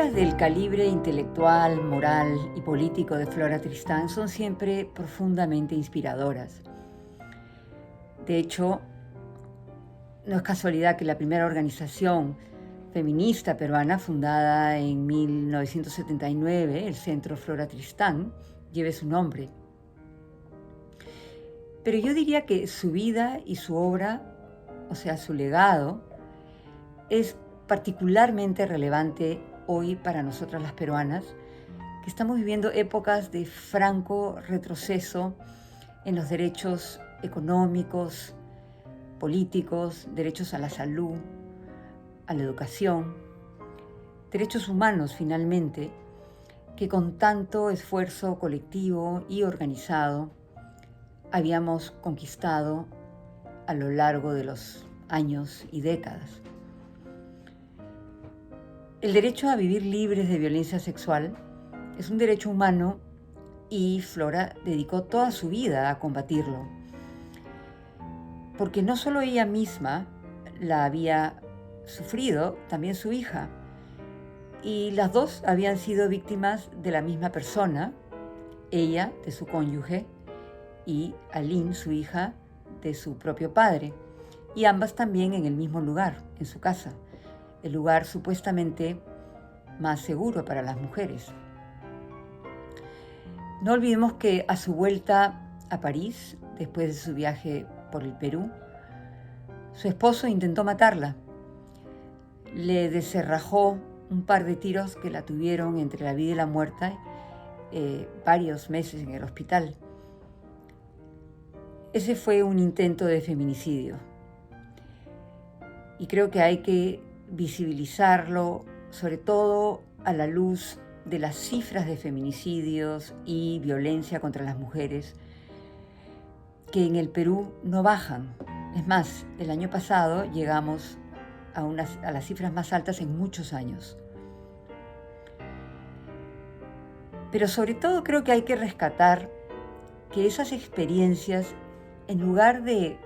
obras del calibre intelectual, moral y político de Flora Tristán son siempre profundamente inspiradoras. De hecho, no es casualidad que la primera organización feminista peruana, fundada en 1979, el Centro Flora Tristán, lleve su nombre. Pero yo diría que su vida y su obra, o sea, su legado, es particularmente relevante hoy para nosotras las peruanas, que estamos viviendo épocas de franco retroceso en los derechos económicos, políticos, derechos a la salud, a la educación, derechos humanos finalmente, que con tanto esfuerzo colectivo y organizado habíamos conquistado a lo largo de los años y décadas. El derecho a vivir libres de violencia sexual es un derecho humano y Flora dedicó toda su vida a combatirlo, porque no solo ella misma la había sufrido, también su hija, y las dos habían sido víctimas de la misma persona, ella de su cónyuge y Aline, su hija, de su propio padre, y ambas también en el mismo lugar, en su casa, el lugar supuestamente más seguro para las mujeres. No olvidemos que a su vuelta a París, después de su viaje por el Perú, su esposo intentó matarla. Le descerrajó un par de tiros que la tuvieron entre la vida y la muerte, varios meses en el hospital. Ese fue un intento de feminicidio. Y creo que hay que visibilizarlo, sobre todo a la luz de las cifras de feminicidios y violencia contra las mujeres, que en el Perú no bajan. Es más, el año pasado llegamos a las cifras más altas en muchos años. Pero sobre todo creo que hay que rescatar que esas experiencias, en lugar de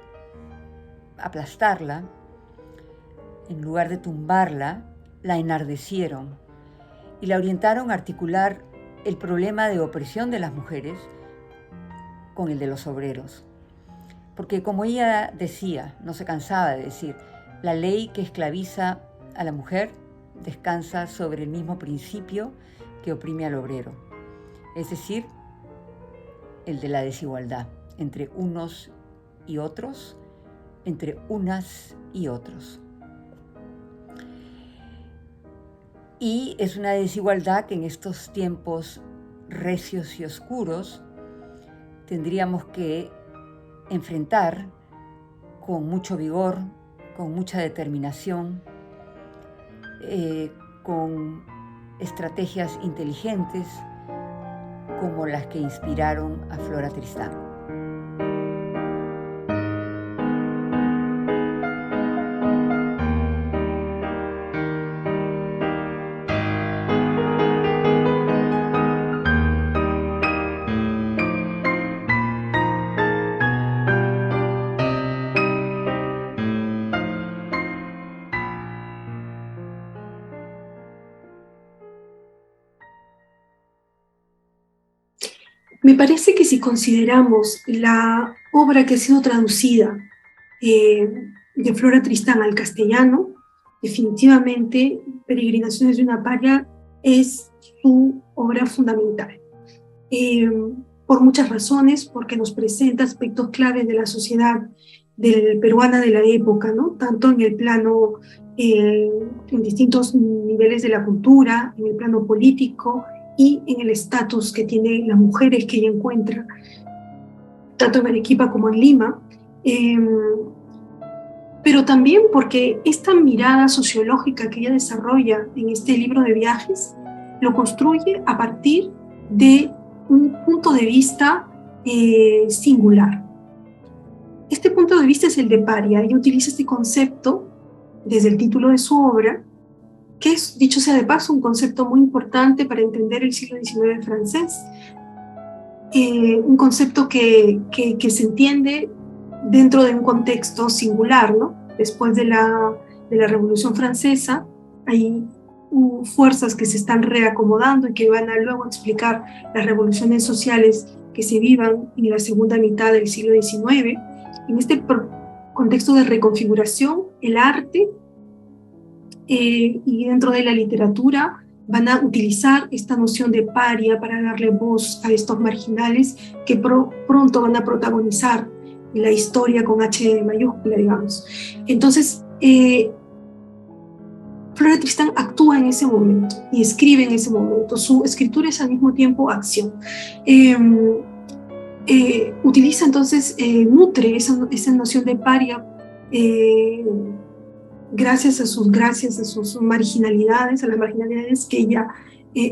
aplastarla, en lugar de tumbarla, la enardecieron y la orientaron a articular el problema de opresión de las mujeres con el de los obreros. Porque como ella decía, no se cansaba de decir, la ley que esclaviza a la mujer descansa sobre el mismo principio que oprime al obrero, es decir, el de la desigualdad entre unos y otros, entre unas y otros. Y es una desigualdad que en estos tiempos recios y oscuros tendríamos que enfrentar con mucho vigor, con mucha determinación, con estrategias inteligentes como las que inspiraron a Flora Tristán. Me parece que si consideramos la obra que ha sido traducida de Flora Tristán al castellano, definitivamente Peregrinaciones de una paria es su obra fundamental. Por muchas razones, porque nos presenta aspectos claves de la sociedad peruana de la época, ¿no? Tanto en el plano, en distintos niveles de la cultura, en el plano político, y en el estatus que tienen las mujeres que ella encuentra, tanto en Arequipa como en Lima, pero también porque esta mirada sociológica que ella desarrolla en este libro de viajes lo construye a partir de un punto de vista singular. Este punto de vista es el de paria. Ella utiliza este concepto desde el título de su obra, que es, dicho sea de paso, un concepto muy importante para entender el siglo XIX francés. Un concepto que se entiende dentro de un contexto singular, ¿no? Después de la Revolución Francesa, hay fuerzas que se están reacomodando y que van a luego explicar las revoluciones sociales que se vivan en la segunda mitad del siglo XIX. En este contexto de reconfiguración, el arte y dentro de la literatura van a utilizar esta noción de paria para darle voz a estos marginales que pronto van a protagonizar la historia con H mayúscula, digamos. Entonces, Flora Tristán actúa en ese momento y escribe en ese momento. Su escritura es al mismo tiempo acción. Utiliza entonces, nutre esa noción de paria gracias a sus marginalidades, a las marginalidades que ella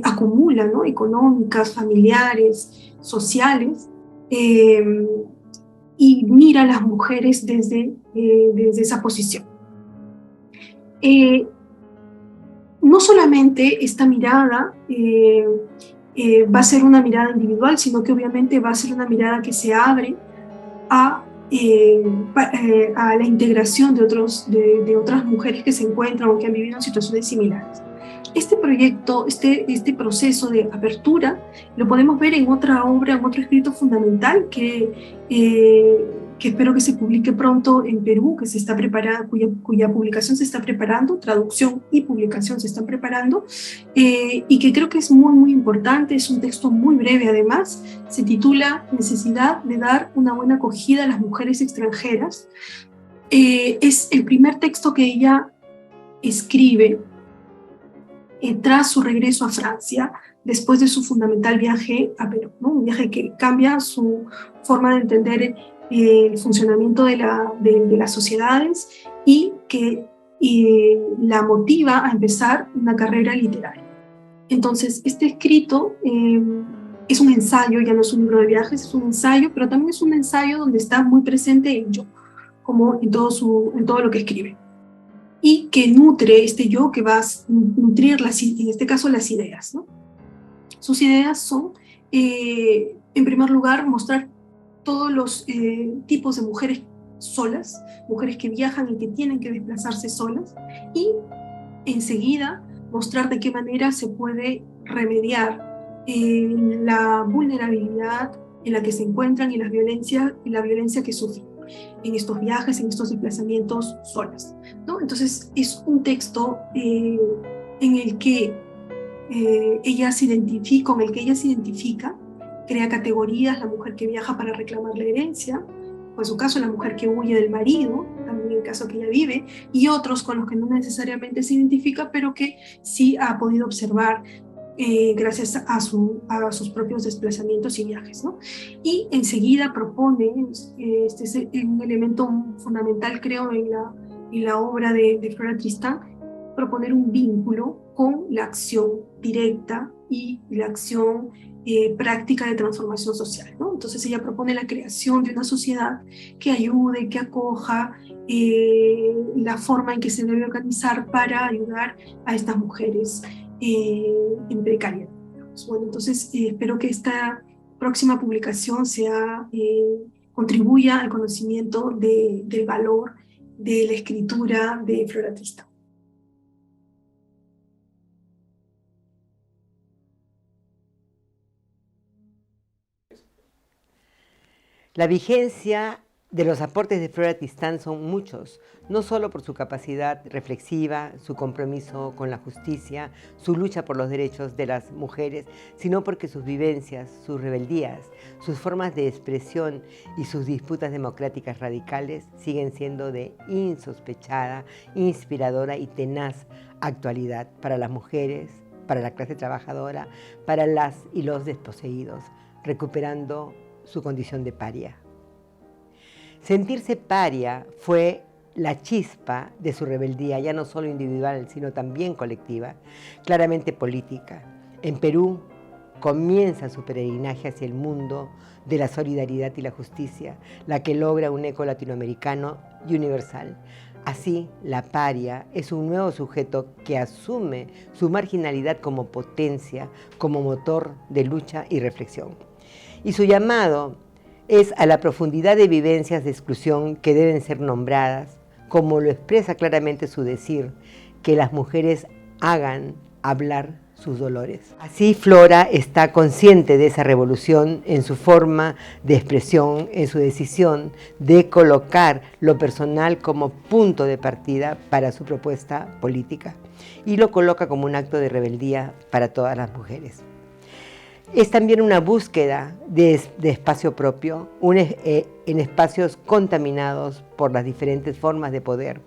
acumula, ¿no? Económicas, familiares, sociales, y mira a las mujeres desde esa posición. No solamente esta mirada va a ser una mirada individual, sino que obviamente va a ser una mirada que se abre a la integración de otras mujeres que se encuentran o que han vivido en situaciones similares. Este proyecto, este proceso de apertura, lo podemos ver en otra obra, en otro escrito fundamental que espero que se publique pronto en Perú, que se está preparando, cuya publicación se está preparando, traducción y publicación se están preparando, y que creo que es muy, muy importante. Es un texto muy breve además, se titula Necesidad de dar una buena acogida a las mujeres extranjeras. Es el primer texto que ella escribe tras su regreso a Francia, después de su fundamental viaje a Perú, ¿no? Un viaje que cambia su forma de entender el funcionamiento de las sociedades y que la motiva a empezar una carrera literaria. Entonces, este escrito es un ensayo, ya no es un libro de viajes, es un ensayo, pero también es un ensayo donde está muy presente el yo, como en todo lo que escribe. Y que nutre este yo, que va a nutrir, en este caso, las ideas, ¿no? Sus ideas son, en primer lugar, mostrar todos los tipos de mujeres solas, mujeres que viajan y que tienen que desplazarse solas, y enseguida mostrar de qué manera se puede remediar la vulnerabilidad en la que se encuentran y la violencia que sufren en estos viajes, en estos desplazamientos solas, ¿no? Entonces es un texto en el que ella se identifica, crea categorías: la mujer que viaja para reclamar la herencia, o en su caso la mujer que huye del marido, también en el caso que ella vive, y otros con los que no necesariamente se identifica, pero que sí ha podido observar gracias a sus propios desplazamientos y viajes, ¿no? Y enseguida propone, este es un elemento fundamental, creo, en la obra de Flora Tristán, proponer un vínculo con la acción directa y la acción práctica de transformación social, ¿no? Entonces ella propone la creación de una sociedad que ayude, que acoja la forma en que se debe organizar para ayudar a estas mujeres en precariedad. Bueno, entonces espero que esta próxima publicación contribuya al conocimiento del valor de la escritura de Flora Tristán. La vigencia de los aportes de Flora Tristán son muchos, no solo por su capacidad reflexiva, su compromiso con la justicia, su lucha por los derechos de las mujeres, sino porque sus vivencias, sus rebeldías, sus formas de expresión y sus disputas democráticas radicales siguen siendo de insospechada, inspiradora y tenaz actualidad para las mujeres, para la clase trabajadora, para las y los desposeídos, recuperando su condición de paria. Sentirse paria fue la chispa de su rebeldía, ya no solo individual, sino también colectiva, claramente política. En Perú comienza su peregrinaje hacia el mundo de la solidaridad y la justicia, la que logra un eco latinoamericano y universal. Así, la paria es un nuevo sujeto que asume su marginalidad como potencia, como motor de lucha y reflexión. Y su llamado es a la profundidad de vivencias de exclusión que deben ser nombradas, como lo expresa claramente su decir, que las mujeres hagan hablar sus dolores. Así Flora está consciente de esa revolución en su forma de expresión, en su decisión de colocar lo personal como punto de partida para su propuesta política y lo coloca como un acto de rebeldía para todas las mujeres. Es también una búsqueda de espacio propio en espacios contaminados por las diferentes formas de poder,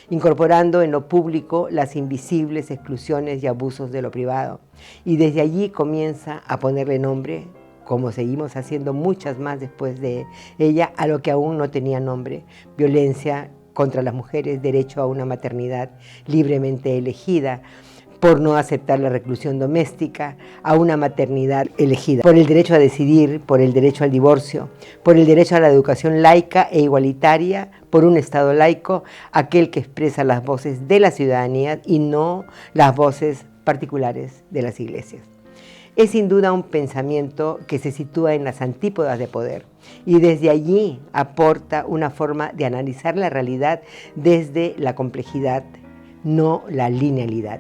incorporando en lo público las invisibles exclusiones y abusos de lo privado. Y desde allí comienza a ponerle nombre, como seguimos haciendo muchas más después de ella, a lo que aún no tenía nombre: violencia contra las mujeres, derecho a una maternidad libremente elegida, por no aceptar la reclusión doméstica, a una maternidad elegida, por el derecho a decidir, por el derecho al divorcio, por el derecho a la educación laica e igualitaria, por un Estado laico, aquel que expresa las voces de la ciudadanía y no las voces particulares de las iglesias. Es sin duda un pensamiento que se sitúa en las antípodas de poder y desde allí aporta una forma de analizar la realidad desde la complejidad, no la linealidad.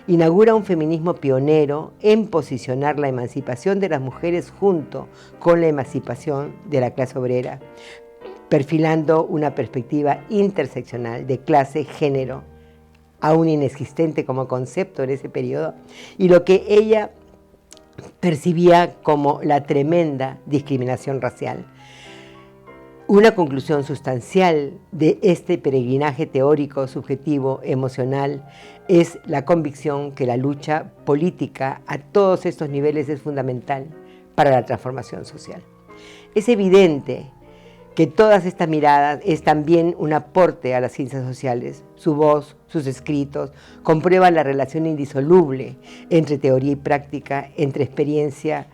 Inaugura un feminismo pionero en posicionar la emancipación de las mujeres junto con la emancipación de la clase obrera, perfilando una perspectiva interseccional de clase, género, aún inexistente como concepto en ese periodo, y lo que ella percibía como la tremenda discriminación racial. Una conclusión sustancial de este peregrinaje teórico, subjetivo, emocional, es la convicción que la lucha política a todos estos niveles es fundamental para la transformación social. Es evidente que todas estas miradas es también un aporte a las ciencias sociales. Su voz, sus escritos, comprueban la relación indisoluble entre teoría y práctica, entre experiencia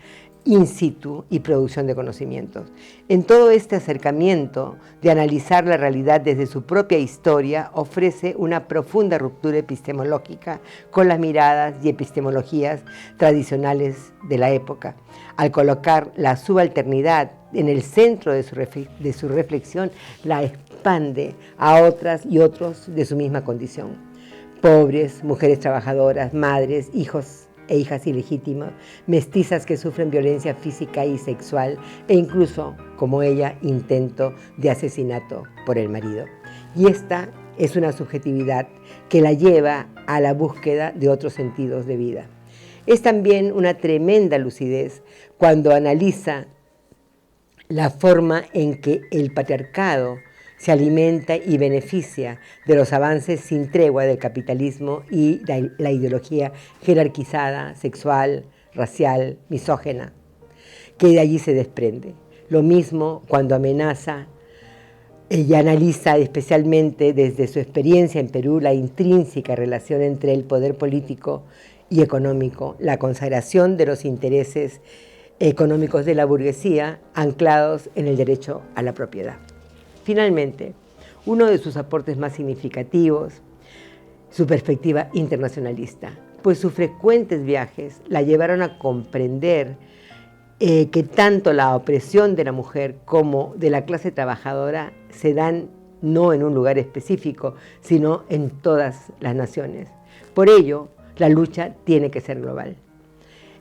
in situ y producción de conocimientos. En todo este acercamiento de analizar la realidad desde su propia historia, ofrece una profunda ruptura epistemológica con las miradas y epistemologías tradicionales de la época. Al colocar la subalternidad en el centro de su reflexión, la expande a otras y otros de su misma condición. Pobres, mujeres trabajadoras, madres, hijos e hijas ilegítimas, mestizas que sufren violencia física y sexual e incluso, como ella, intento de asesinato por el marido. Y esta es una subjetividad que la lleva a la búsqueda de otros sentidos de vida. Es también una tremenda lucidez cuando analiza la forma en que el patriarcado se alimenta y beneficia de los avances sin tregua del capitalismo y la ideología jerarquizada, sexual, racial, misógena, que de allí se desprende. Lo mismo cuando amenaza y analiza especialmente desde su experiencia en Perú la intrínseca relación entre el poder político y económico, la consagración de los intereses económicos de la burguesía anclados en el derecho a la propiedad. Finalmente, uno de sus aportes más significativos, su perspectiva internacionalista, pues sus frecuentes viajes la llevaron a comprender que tanto la opresión de la mujer como de la clase trabajadora se dan no en un lugar específico, sino en todas las naciones. Por ello, la lucha tiene que ser global.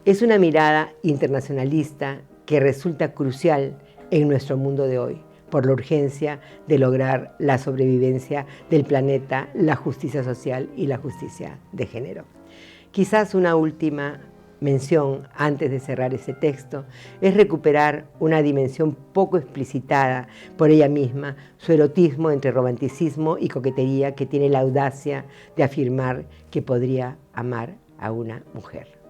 Es una mirada internacionalista que resulta crucial en nuestro mundo de hoy, por la urgencia de lograr la sobrevivencia del planeta, la justicia social y la justicia de género. Quizás una última mención antes de cerrar ese texto es recuperar una dimensión poco explicitada por ella misma, su erotismo entre romanticismo y coquetería que tiene la audacia de afirmar que podría amar a una mujer.